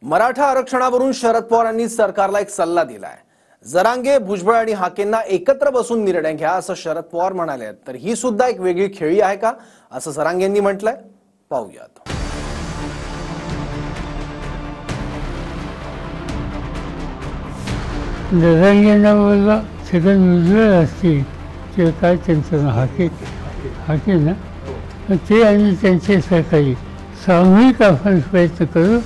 मराठा आरक्षणावरून शरद पवारांनी सरकारला एक सल्ला दिलाय। जरांगे, भुजबळ आणि हाकेंना एकत्र बसून निर्णय घ्या असं शरद पवार म्हणाले। तर ही सुद्धा एक वेगळी खेळी आहे का असं जरांगेंनी म्हटलंय, पाहूयात। जरांगेंना बोलला छगन भुजबळ असतील किंवा काय त्यांचं हाके ना, ते आणि त्यांचे सहकारी सामूहिक आपण प्रयत्न करू।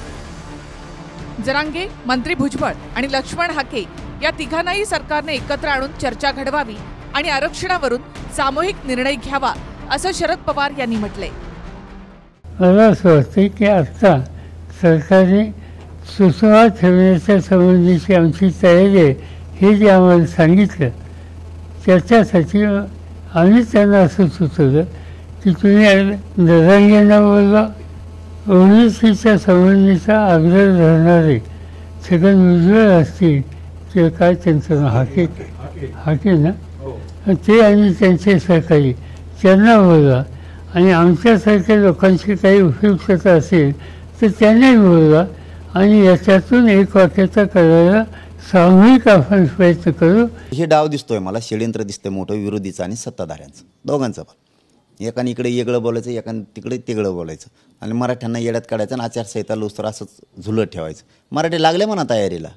जरांगे, मंत्री भुजबळ आणि लक्ष्मण हाके या तिघांनाही सरकारने एकत्र आणून चर्चा घडवावी आणि आरक्षणावरून सामूहिक निर्णय घ्यावा असं शरद पवार यांनी म्हटलंय। मला असं वाटतं की आता सरकारने सुसंवाद ठेवण्याच्या संबंधीची आमची तयारी आहे हे जे आम्हाला सांगितलं, त्याच्यासाठी आम्ही त्यांना असं सुचवलं की तुम्ही जरांगेंना बोलला ओबीसीच्या संबंधीचा आग्रह धरणारे छगन भुजबळ असतील किंवा काय त्यांचं हाके ना, ते आणि त्यांचे सहकारी त्यांना बोलवा आणि आमच्यासारख्या लोकांची काही उपयुक्तता असेल तर त्यांनाही बोलवा आणि याच्यातून एक वाक्यता करायला सामूहिक आपण प्रयत्न करू। हे डाव दिसतोय मला, षडयंत्र दिसतंय मोठं विरोधीचं आणि सत्ताधाऱ्यांचं, दोघांचं पण। एकाने इकडे वेगळं बोलायचं, एकाने तिकडे तिकडं बोलायचं आणि मराठ्यांना येड्यात काढायचं आणि आचारसंहिता लुस्तर असंच झुलत ठेवायचं। मराठी लागले म्हणा तयारीला,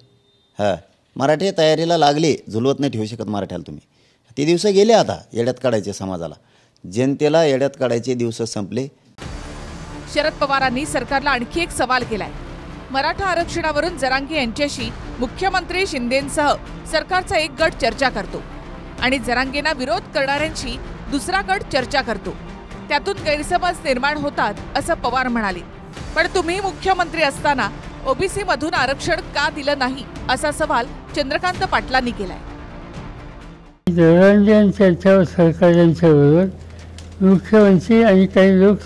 मराठी तयारीला लागले, झुलवत नाही ठेवू शकत मराठ्याला तुम्ही। ते दिवस गेले, आता येड्यात काढायचे समाजाला, जनतेला येड्यात काढायचे दिवस संपले। शरद पवारांनी सरकारला आणखी एक सवाल केलाय। मराठा आरक्षणावरून जरांगे यांच्याशी मुख्यमंत्री शिंदेंसह सरकारचा एक गट चर्चा करतो आणि जरांगेंना विरोध करणाऱ्यांशी दुसरा गट चर्चा करतो, त्यातून गैरसमज निर्माण होतात असं पवार म्हणाले। पण तुम्ही मुख्यमंत्री असताना ओबीसी मधून आरक्षण का दिलं नाही असा सवाल चंद्रकांत पाटलांनी केलाय। जरांगे चर्चा सरकारच्या बरोबर मुख्यमंत्री आणि काही लोक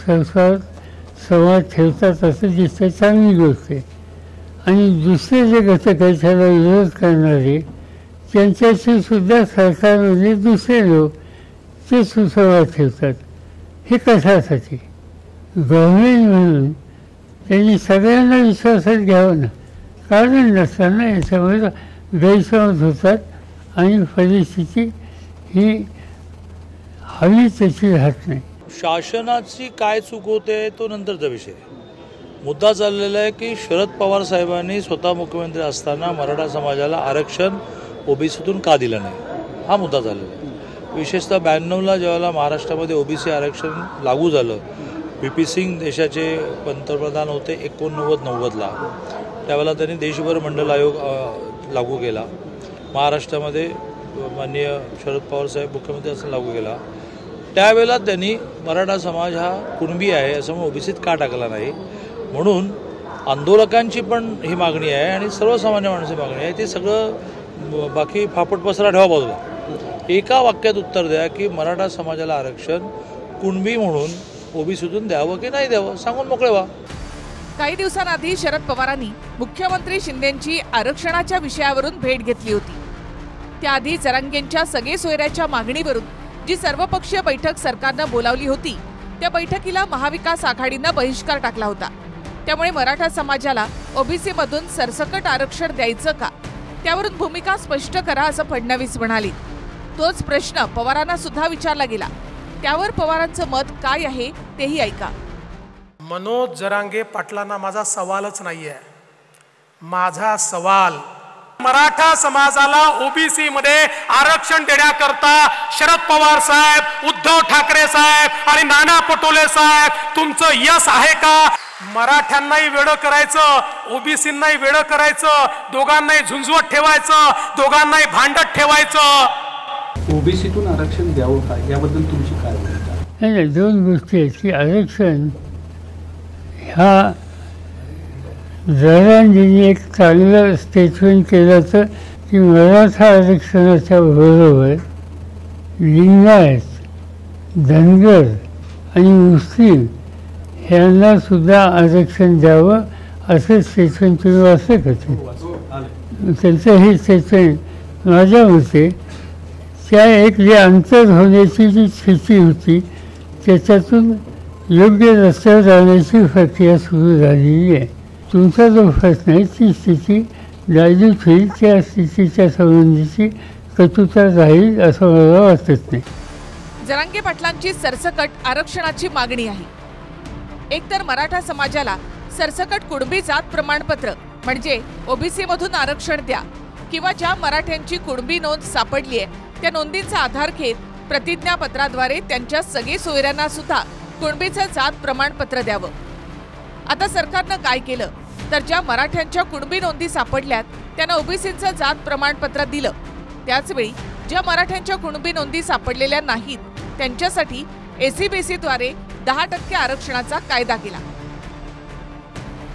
संवाद ठेवतात असं दिसतं, चांगली गोष्ट आहे। आणि दुसरे जे घटक आहेत त्याला विरोध करणारे त्यांच्याशी सुद्धा सरकारमध्ये दुसरे लोक ते सुसंवाद ठेवतात। हे कशासाठी? गव्हर्नमेंट म्हणून त्यांनी सगळ्यांना विश्वासात घ्यावं ना, कारण नसताना याच्यामुळे गैरसमज होतात आणि परिस्थिती ही हवी तशी राहत नाही। शासनाची काय चूक होते तो नंतरचा विषय। मुद्दा चाललेला आहे की शरद पवार साहेबांनी स्वतः मुख्यमंत्री असताना मराठा समाजाला आरक्षण ओबीसीतून का दिलं नाही, हा मुद्दा चाललेला आहे। विशेषतः 92ला जेव्हा महाराष्ट्रामध्ये ओबीसी आरक्षण लागू झालं, VP सिंग देशाचे पंतप्रधान होते 89-90ला, त्यावेळेला त्यांनी देशभर मंडल आयोग लागू केला। महाराष्ट्रामध्ये माननीय शरद पवार साहेब मुख्यमंत्री असताना लागू केला। त्यावेळेला त्यांनी मराठा समाज हा कुणबी आहे असं म्हणून ओबीसीत का टाकला नाही, म्हणून आंदोलकांची पण ही मागणी आहे आणि सर्वसामान्य माणसाची मागणी आहे। ते सगळं बाकी फापट पसरा ठेवा बाजूला, एका वाक्यात उत्तर द्या की मराठा समाजाला आरक्षण कुणबी म्हणून ओबीसीतून द्यावं की नाही द्यावं, सांगून मोकळे व्हा। काही दिवसांआधी शरद पवारांनी मुख्यमंत्री शिंदेंची आरक्षणाच्या विषयावरून भेट घेतली होती। त्याआधी जरांगेंच्या सगळे सोयऱ्याच्या मागणीवरून जी सर्वपक्षीय बैठक सरकारनं बोलावली होती, त्या बैठकीला महाविकास आघाडीनं बहिष्कार टाकला होता। त्यामुळे मराठा समाजाला ओबीसी मधून सरसकट आरक्षण द्यायचं का, त्यावरून भूमिका स्पष्ट करा असं फडणवीस म्हणाले। तोच प्रश्न पवारांना सुद्धा विचारला गेला, त्यावर पवारांचं मत काय आहे तेही ऐका। मनोज जरांगे पाटलांना माझा सवालच नाहीये, माझा सवाल मराठा समाजाला ओबीसी मध्ये आरक्षण देण्याकरता शरद पवार साहेब, उद्धव ठाकरे साहेब आणि नाना पटोले साहेब तुमचं यश आहे का? मराठ्यांनाही वेडं करायचं, ओबीसींनाही वेडं करायचं, दोघांनाही झुंजवत ठेवायचं, दोघांनाही भांडत ठेवायचं। ओबीसीतून आरक्षण द्यावं का, याबद्दल तुमची काय भूमिका आहे? दोन गोष्टी आहेत की आरक्षण ह्या जरांगेंनी एक चांगलं स्टेटमेंट केलं तर की मराठा आरक्षणाच्या बरोबर लिंगायत, धनगर आणि मुस्लिम ह्यांना सुद्धा आरक्षण द्यावं असं स्टेटमेंट तुम्ही वाचलं का? त्यांचं हे स्टेटमेंट माझ्या मते त्या एक जे अंतर होण्याची जी स्थिती होती त्याच्यातून योग्य रस्त्यावर जाण्याची प्रक्रिया सुरू झालेली आहे। तुमचा जो प्रश्न आहे ती स्थिती जागृत होईल, त्या स्थितीच्या संबंधीची कटुता राहील असं मला वाटत नाही. जरांगे पाटलांची सरसकट आरक्षणाची मागणी आहे. एकतर मराठा समाजाला सरसकट कुणबी जात प्रमाणपत्र म्हणजे ओबीसी मधून आरक्षण द्या, किंवा ज्या मराठ्यांची कुणबी नोंद सापडली आहे त्या नोंदीचा आधार घेत प्रतिज्ञापत्राद्वारे त्यांच्या सगळे सोयऱ्यांना सुद्धा कुणबीचं जात प्रमाणपत्र द्यावं. आता सरकारनं काय केलं तर ज्या मराठ्यांच्या कुणबी नोंदी सापडल्यात त्यांना ओबीसीचं जात प्रमाणपत्र दिलं. त्याचवेळी ज्या मराठ्यांच्या कुणबी नोंदी सापडलेल्या नाहीत त्यांच्यासाठी एसीबीसीद्वारे 10% आरक्षणाचा कायदा केला.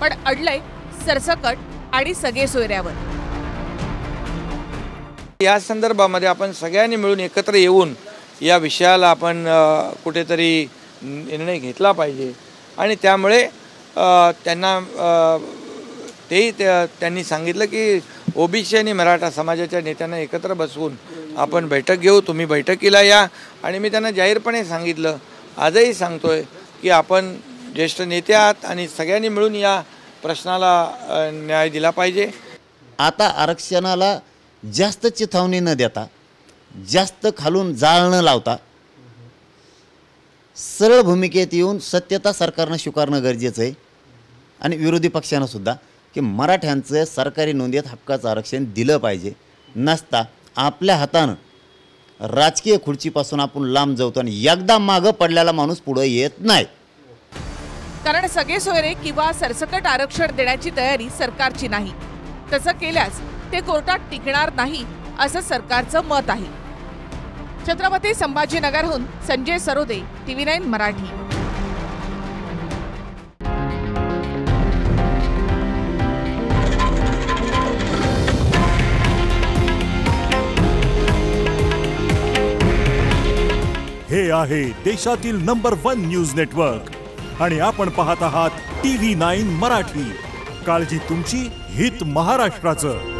पण अडलंय सरसकट आणि सगळे सोयऱ्यावर. या संदर्भामध्ये आपण सगळ्यांनी मिळून एकत्र येऊन या विषयाला आपण कुठेतरी निर्णय घेतला पाहिजे आणि त्यामुळे त्यांना त्यांनी सांगितलं की ओबीसी आणि मराठा समाजाच्या नेत्यांना एकत्र बसवून आपण बैठक घेऊ, तुम्ही बैठकीला या. आणि मी त्यांना जाहीरपणे सांगितलं, आजही सांगतोय की आपण ज्येष्ठ नेते आहात आणि सगळ्यांनी मिळून या प्रश्नाला न्याय दिला पाहिजे. आता आरक्षणाला जास्त चिथावणी न देता, जास्त खालून जाळ न लावता सरळ भूमिकेत येऊन सत्यता सरकारनं स्वीकारणं गरजेचं आहे. आणि विरोधी पक्षानं सुद्धा की मराठ्यांचं सरकारी नोंदीत हक्काचं आरक्षण दिलं पाहिजे. नसता आपल्या हातानं राजकीय खुर्चीपासून आपण लांब जातो आणि एकदा मागं पडलेला माणूस पुढे येत नाही. कारण सगळे सोयरे किंवा सरसकट आरक्षण देण्याची तयारी सरकारची नाही. तसं केल्यास ते कोर्टात टिकणार नाही असं सरकारचं मत आहे. छत्रपती संभाजीनगरहून संजय सरोदे, TV9 मराठी. हे आहे देशातील नंबर 1 न्यूज नेटवर्क आणि आपण पाहत आहात TV9 मराठी. काळजी तुमची, हित महाराष्ट्राचं.